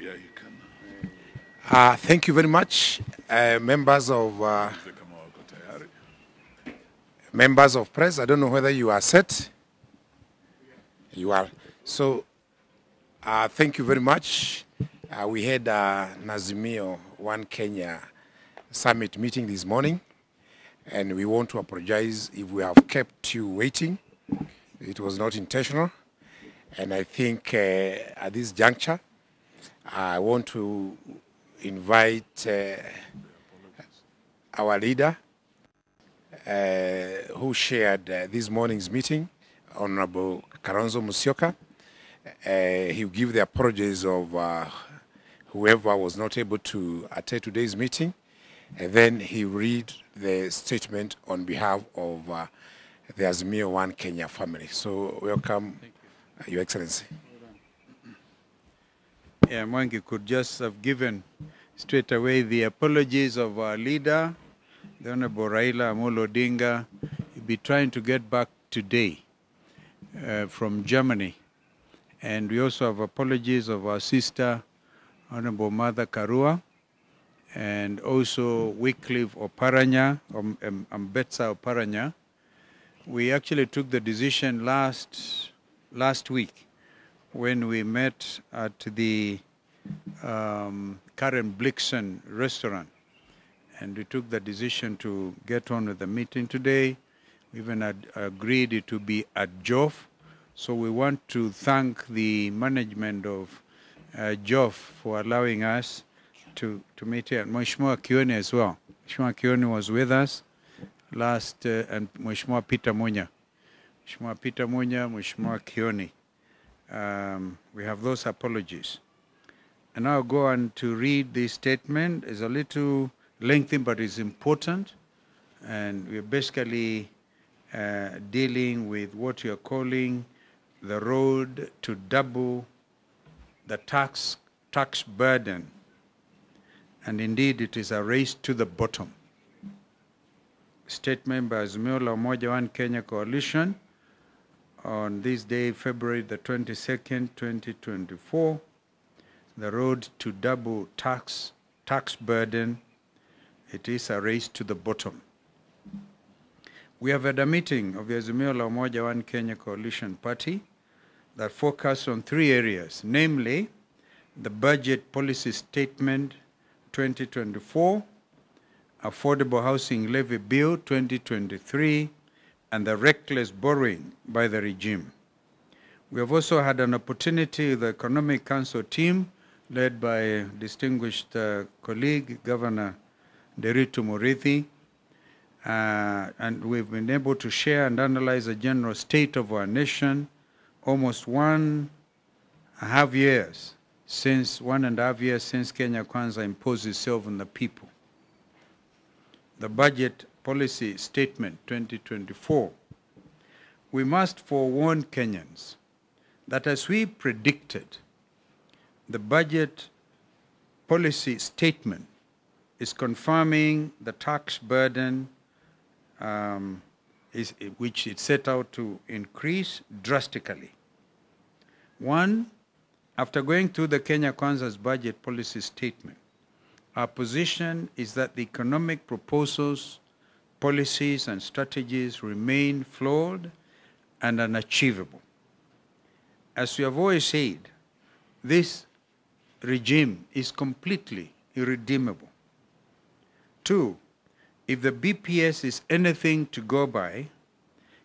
Yeah, you can. Thank you very much, members of press. I don't know whether you are set. You are. So, thank you very much. We had an Azimio One Kenya summit meeting this morning, and we want to apologize if we have kept you waiting. It was not intentional, and I think at this juncture, I want to invite our leader who shared this morning's meeting, Honorable Kalonzo Musyoka. He will give the apologies of whoever was not able to attend today's meeting, and then he will read the statement on behalf of the Azimio One Kenya family. So welcome, Your Excellency. Yeah, Mwangi could just have given straight away the apologies of our leader, the Honorable Raila Amolo Odinga. He'll be trying to get back today from Germany. And we also have apologies of our sister, Honorable Mother Karua, and also Wycliffe Oparanya, Ambetsa Oparanya. We actually took the decision last week when we met at the Karen Blixen restaurant. And we took the decision to get on with the meeting today. We even had agreed it to be at JOF. So we want to thank the management of JOF for allowing us to meet here. Mheshimiwa Kioni as well. Mheshimiwa Kioni was with us last, and Mheshimiwa Peter Munya. Mheshimiwa Peter Munya, Mheshimiwa Kioni. We have those apologies. And now I'll go on to read this statement. It's a little lengthy, but it's important. And we're basically dealing with what you're calling the road to double the tax burden. And indeed, it is a race to the bottom. Statement by Azimio la Umoja One Kenya Coalition on this day, February the 22nd, 2024. The road to double tax burden. It is a race to the bottom. We have had a meeting of the Azimio la Umoja One Kenya Coalition Party that focused on three areas, namely the Budget Policy Statement 2024, Affordable Housing Levy Bill 2023, and the reckless borrowing by the regime. We have also had an opportunity with the Economic Council team led by a distinguished colleague, Governor Nderitu Murithi, and we've been able to share and analyze the general state of our nation almost 1.5 years since Kenya Kwanza imposed itself on the people. The Budget Policy Statement 2024. We must forewarn Kenyans that as we predicted, the Budget Policy Statement is confirming the tax burden which it set out to increase drastically. One, after going through the Kenya Kwanza's budget policy statement, our position is that the economic proposals, policies, and strategies remain flawed and unachievable. As we have always said, this regime is completely irredeemable. Two, if the BPS is anything to go by,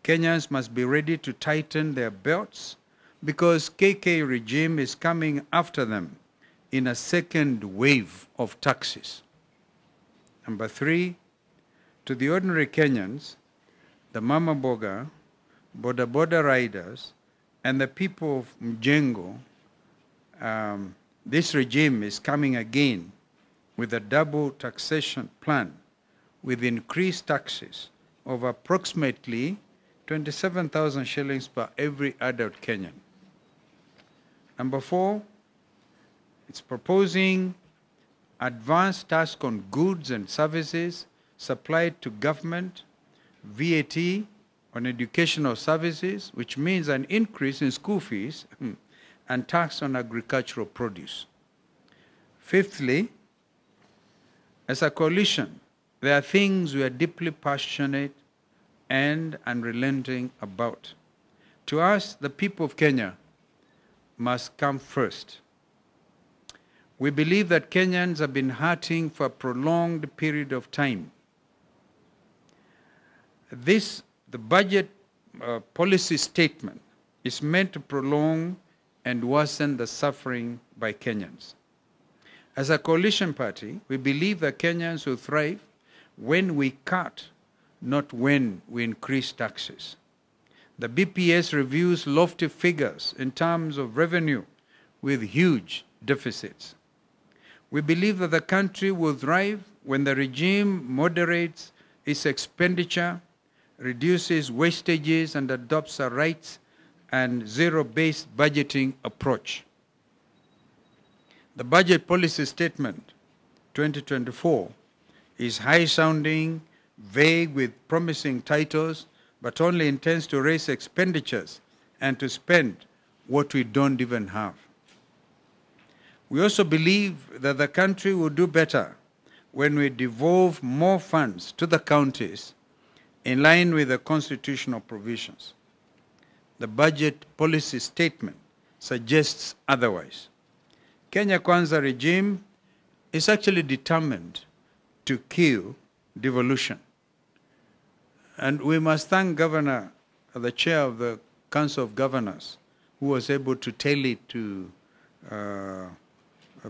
Kenyans must be ready to tighten their belts because KK regime is coming after them in a second wave of taxes. Number three, to the ordinary Kenyans, the Mama Boga, Boda riders, and the people of Mjengo, this regime is coming again with a double taxation plan with increased taxes of approximately 27,000 shillings per every adult Kenyan. Number four, it's proposing advanced tax on goods and services supplied to government, VAT on educational services, which means an increase in school fees, and tax on agricultural produce. Fifthly, as a coalition, there are things we are deeply passionate and unrelenting about. To us, the people of Kenya must come first. We believe that Kenyans have been hurting for a prolonged period of time. The budget policy statement is meant to prolong and worsen the suffering by Kenyans. As a coalition party, we believe that Kenyans will thrive when we cut, not when we increase taxes. The BPS reviews lofty figures in terms of revenue with huge deficits. We believe that the country will thrive when the regime moderates its expenditure, reduces wastages, and adopts a rights and zero-based budgeting approach. The Budget Policy Statement 2024 is high-sounding, vague with promising titles, but only intends to raise expenditures and to spend what we don't even have. We also believe that the country will do better when we devolve more funds to the counties in line with the constitutional provisions. The Budget Policy Statement suggests otherwise. Kenya Kwanza regime is actually determined to kill devolution. And we must thank the chair of the Council of Governors, who was able to tell it to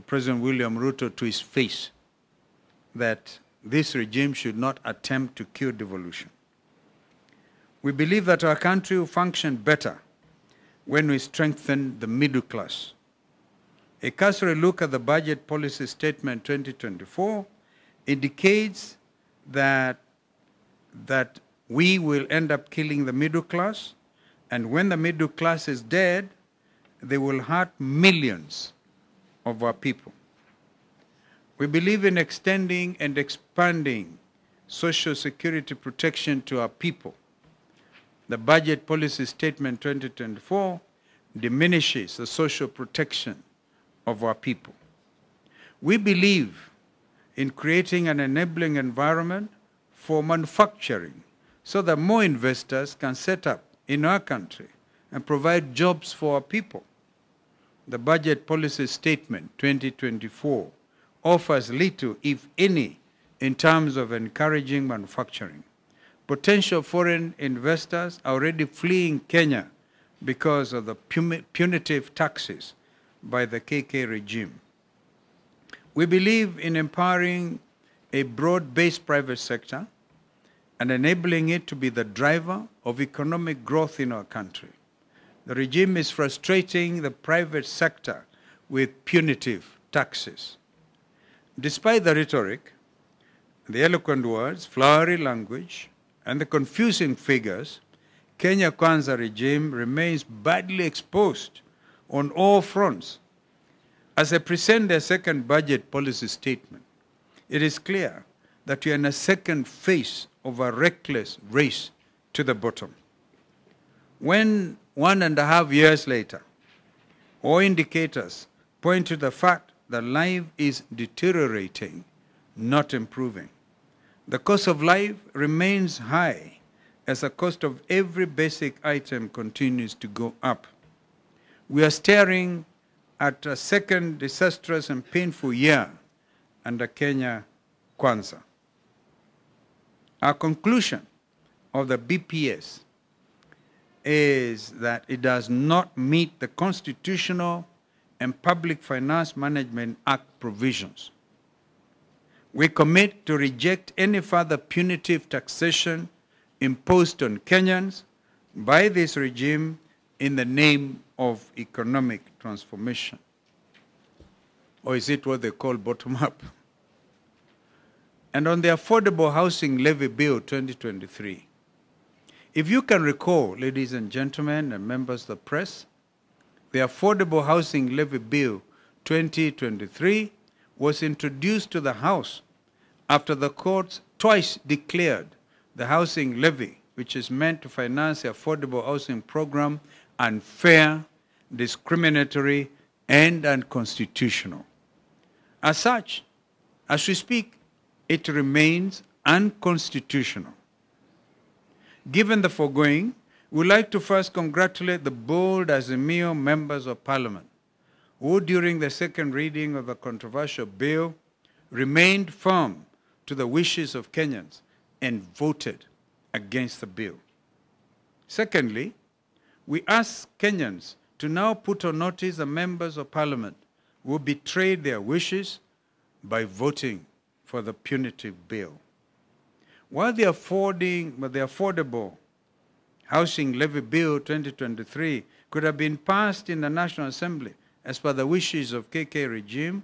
President William Ruto to his face that this regime should not attempt to kill devolution. We believe that our country will function better when we strengthen the middle class. A cursory look at the Budget Policy Statement 2024 indicates that we will end up killing the middle class, and when the middle class is dead, they will hurt millions of our people. We believe in extending and expanding social security protection to our people. The Budget Policy Statement 2024 diminishes the social protection of our people. We believe in creating an enabling environment for manufacturing so that more investors can set up in our country and provide jobs for our people. The Budget Policy Statement 2024 offers little, if any, in terms of encouraging manufacturing. Potential foreign investors are already fleeing Kenya because of the punitive taxes by the KK regime. We believe in empowering a broad-based private sector and enabling it to be the driver of economic growth in our country. The regime is frustrating the private sector with punitive taxes. Despite the rhetoric, the eloquent words, flowery language, and the confusing figures, Kenya Kwanza regime remains badly exposed on all fronts. As I present their second budget policy statement, it is clear that we are in a second phase of a reckless race to the bottom. When 1.5 years later, all indicators point to the fact that life is deteriorating, not improving. The cost of life remains high as the cost of every basic item continues to go up. We are staring at a second disastrous and painful year under Kenya Kwanza. Our conclusion of the BPS is that it does not meet the Constitutional and Public Finance Management Act provisions. We commit to reject any further punitive taxation imposed on Kenyans by this regime in the name of economic transformation. Or is it what they call bottom-up? And on the Affordable Housing Levy Bill 2023, if you can recall, ladies and gentlemen and members of the press, the Affordable Housing Levy Bill 2023 was introduced to the House after the courts twice declared the housing levy, which is meant to finance the affordable housing program, unfair discriminatory, and unconstitutional. As such, as we speak, it remains unconstitutional. Given the foregoing, we would like to first congratulate the bold Azimio members of Parliament who, during the second reading of the controversial bill, remained firm to the wishes of Kenyans and voted against the bill. Secondly, we ask Kenyans to now put on notice the members of Parliament who betrayed their wishes by voting for the punitive bill. While the Affordable Housing Levy Bill 2023 could have been passed in the National Assembly as per the wishes of KK regime,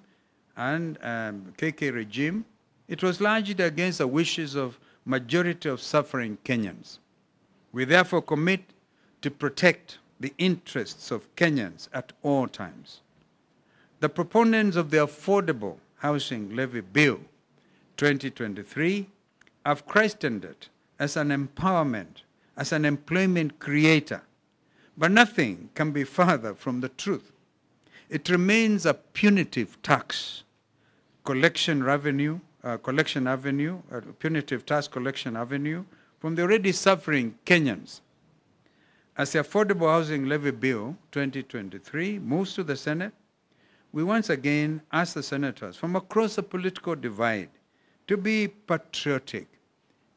it was largely against the wishes of majority of suffering Kenyans. We therefore commit to protect the interests of Kenyans at all times. The proponents of the Affordable Housing Levy Bill 2023 have christened it as an empowerment, as an employment creator, but nothing can be further from the truth. It remains a punitive tax collection avenue from the already suffering Kenyans. As the Affordable Housing Levy Bill 2023 moves to the Senate, we once again ask the senators from across the political divide to be patriotic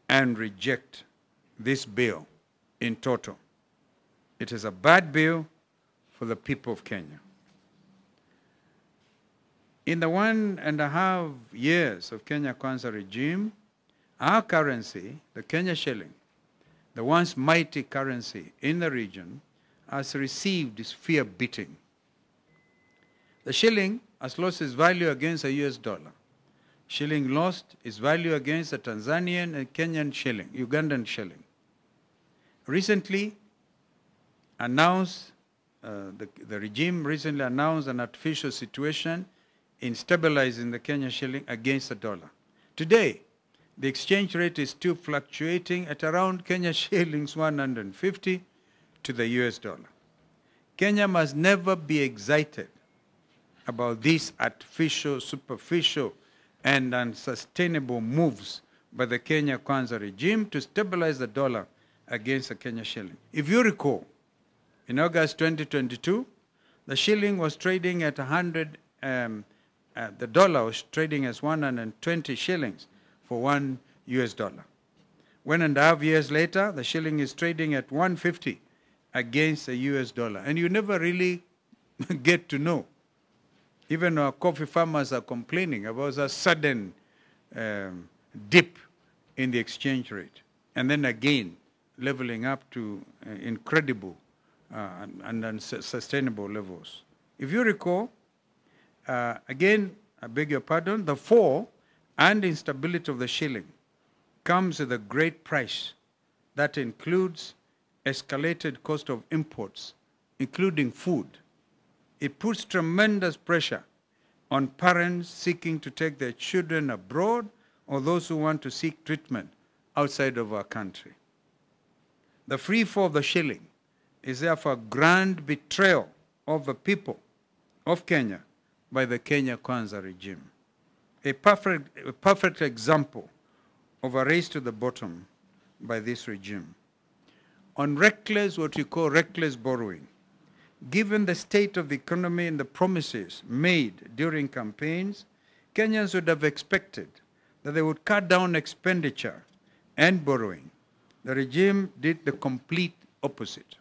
and reject this bill in total. It is a bad bill for the people of Kenya. In the 1.5 years of Kenya Kwanza regime, our currency, the Kenya shilling, the once mighty currency in the region, has received severe beating. The shilling has lost its value against the US dollar. Shilling lost its value against the Tanzanian and Kenyan shilling, Ugandan shilling. Recently announced, the regime recently announced an artificial situation in stabilizing the Kenyan shilling against the dollar. Today, the exchange rate is still fluctuating at around Kenya shillings 150 to the US dollar. Kenya must never be excited about these artificial, superficial, and unsustainable moves by the Kenya Kwanza regime to stabilize the dollar against the Kenya shilling. If you recall, in August 2022, the shilling was trading at the dollar was trading as 120 shillings for $1 US. 1.5 years later, the shilling is trading at 150 against the US dollar. And you never really get to know. Even our coffee farmers are complaining about a sudden dip in the exchange rate. And then again, leveling up to incredible and unsustainable levels. If you recall, again, I beg your pardon, the fall and instability of the shilling comes with a great price that includes escalated cost of imports, including food. It puts tremendous pressure on parents seeking to take their children abroad or those who want to seek treatment outside of our country. The free fall of the shilling is therefore a grand betrayal of the people of Kenya by the Kenya Kwanza regime. A perfect example of a race to the bottom by this regime. On reckless, what you call reckless borrowing, given the state of the economy and the promises made during campaigns, Kenyans would have expected that they would cut down expenditure and borrowing. The regime did the complete opposite.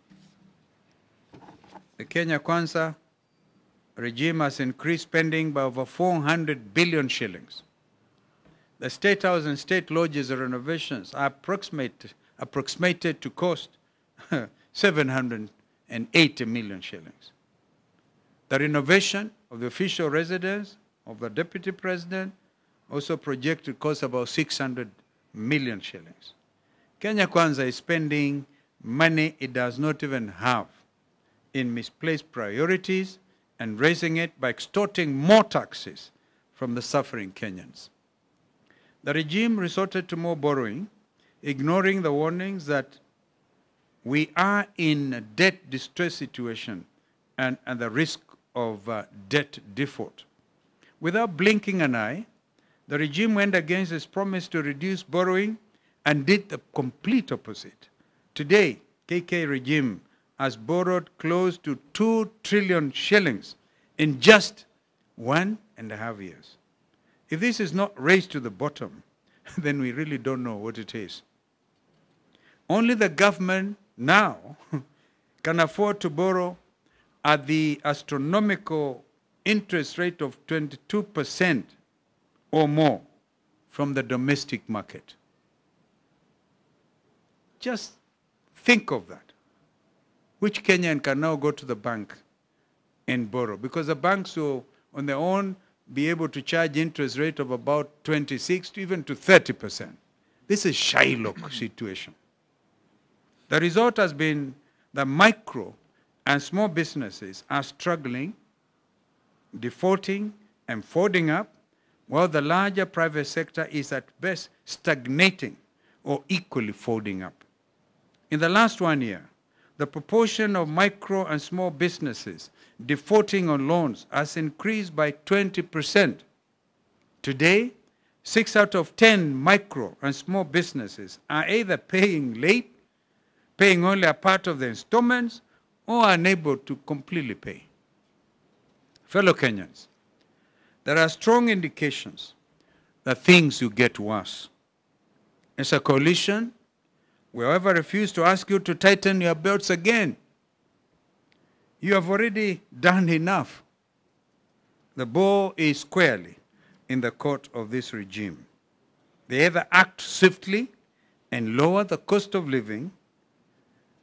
The Kenya Kwanza regime has increased spending by over 400 billion shillings. The State House and state lodges renovations are approximated to cost 780 million shillings. The renovation of the official residence of the Deputy President also projected to cost about 600 million shillings. Kenya Kwanza is spending money it does not even have in misplaced priorities and raising it by extorting more taxes from the suffering Kenyans. The regime resorted to more borrowing, ignoring the warnings that we are in a debt distress situation and the risk of debt default. Without blinking an eye, the regime went against its promise to reduce borrowing and did the complete opposite. Today, KK regime has borrowed close to 2 trillion shillings in just 1.5 years. If this is not raised to the bottom, then we really don't know what it is. Only the government now can afford to borrow at the astronomical interest rate of 22% or more from the domestic market. Just think of that. Which Kenyan can now go to the bank and borrow? Because the banks will, on their own, be able to charge interest rate of about 26 to even to 30%. This is Shylock situation. The result has been that micro and small businesses are struggling, defaulting, and folding up, while the larger private sector is at best stagnating or equally folding up. In the last 1 year, the proportion of micro and small businesses defaulting on loans has increased by 20%. Today, 6 out of 10 micro and small businesses are either paying late, paying only a part of the installments, or unable to completely pay. Fellow Kenyans, there are strong indications that things will get worse. As a coalition, we however refuse to ask you to tighten your belts again. You have already done enough. The ball is squarely in the court of this regime. They either act swiftly and lower the cost of living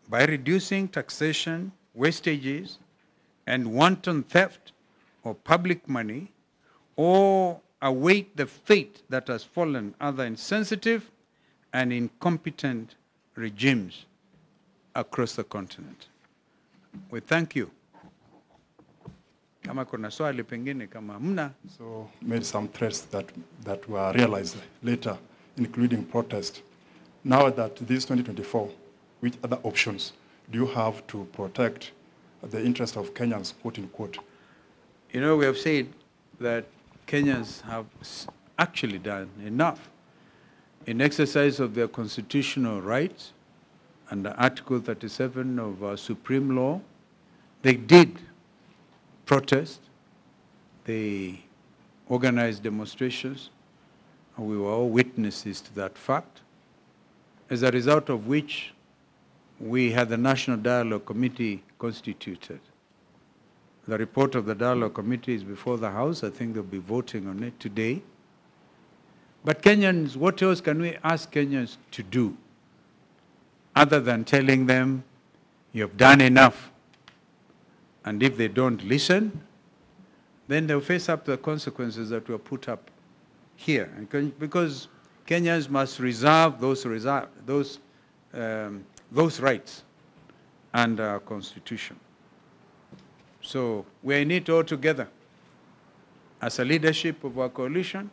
by reducing taxation, wastages, and wanton theft of public money, or await the fate that has fallen other insensitive and incompetent regimes across the continent. We thank you. Kama kuna swali pengine kama hamna. So made some threats that were realized later, including protest. Now that this 2024, which other options do you have to protect the interest of Kenyans, quote unquote? You know, we have said that Kenyans have actually done enough in exercise of their constitutional rights under Article 37 of our Supreme Law. They did protest, they organized demonstrations, and we were all witnesses to that fact, as a result of which we had the National Dialogue Committee constituted. The report of the Dialogue Committee is before the House. I think they'll be voting on it today. But Kenyans, what else can we ask Kenyans to do other than telling them, you have done enough? And if they don't listen, then they'll face up to the consequences that were put up here. Because Kenyans must reserve those rights under our Constitution. So we're in it all together as a leadership of our coalition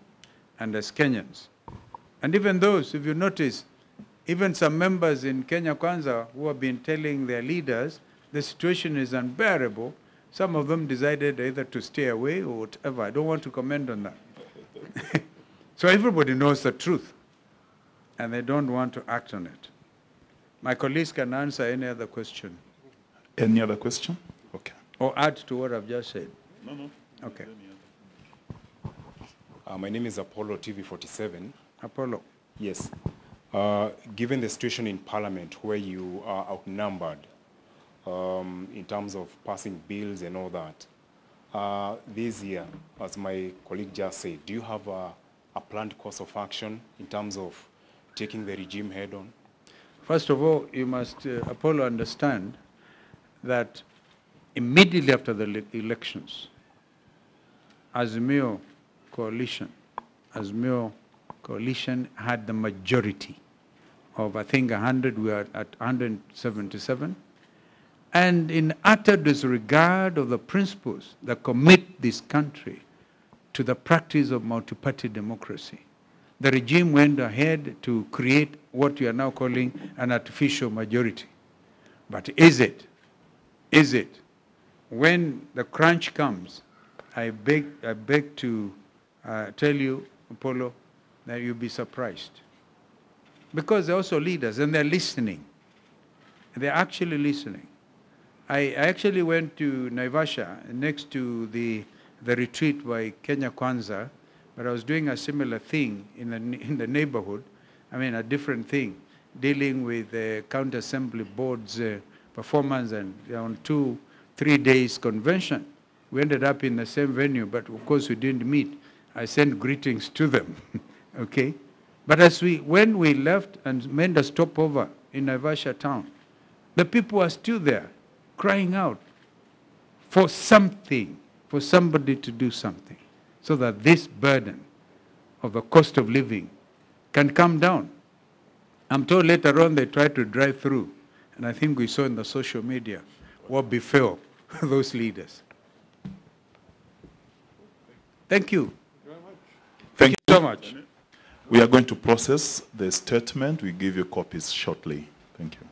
and as Kenyans. And even those, if you notice, even some members in Kenya Kwanza who have been telling their leaders the situation is unbearable, some of them decided either to stay away or whatever. I don't want to comment on that. So everybody knows the truth, and they don't want to act on it. My colleagues can answer any other question. Any other question? Okay. Or add to what I've just said. No. Okay. My name is Apollo TV47. Apollo. Yes. Given the situation in Parliament where you are outnumbered in terms of passing bills and all that, this year, as my colleague just said, do you have a planned course of action in terms of taking the regime head on? First of all, you must, Apollo, understand that immediately after the elections, Azimio coalition had the majority of, I think, 100, we are at 177. And in utter disregard of the principles that commit this country to the practice of multi-party democracy, the regime went ahead to create what you are now calling an artificial majority. But is it when the crunch comes, I beg to tell you, Apollo, that you'll be surprised. Because they're also leaders and they're listening. They're actually listening. I actually went to Naivasha next to the retreat by Kenya Kwanza, but I was doing a similar thing in the neighborhood. I mean, a different thing, dealing with the County Assembly Board's performance, and on 2-3 days convention. We ended up in the same venue, but of course we didn't meet. I sent greetings to them, okay? But when we left and made a stopover in Naivasha town, the people are still there, crying out for something, for somebody to do something, so that this burden of the cost of living can come down. I'm told later on they tried to drive through, and I think we saw in the social media what befell those leaders. Thank you. Thank you so much. We are going to process the statement. We give you copies shortly. Thank you.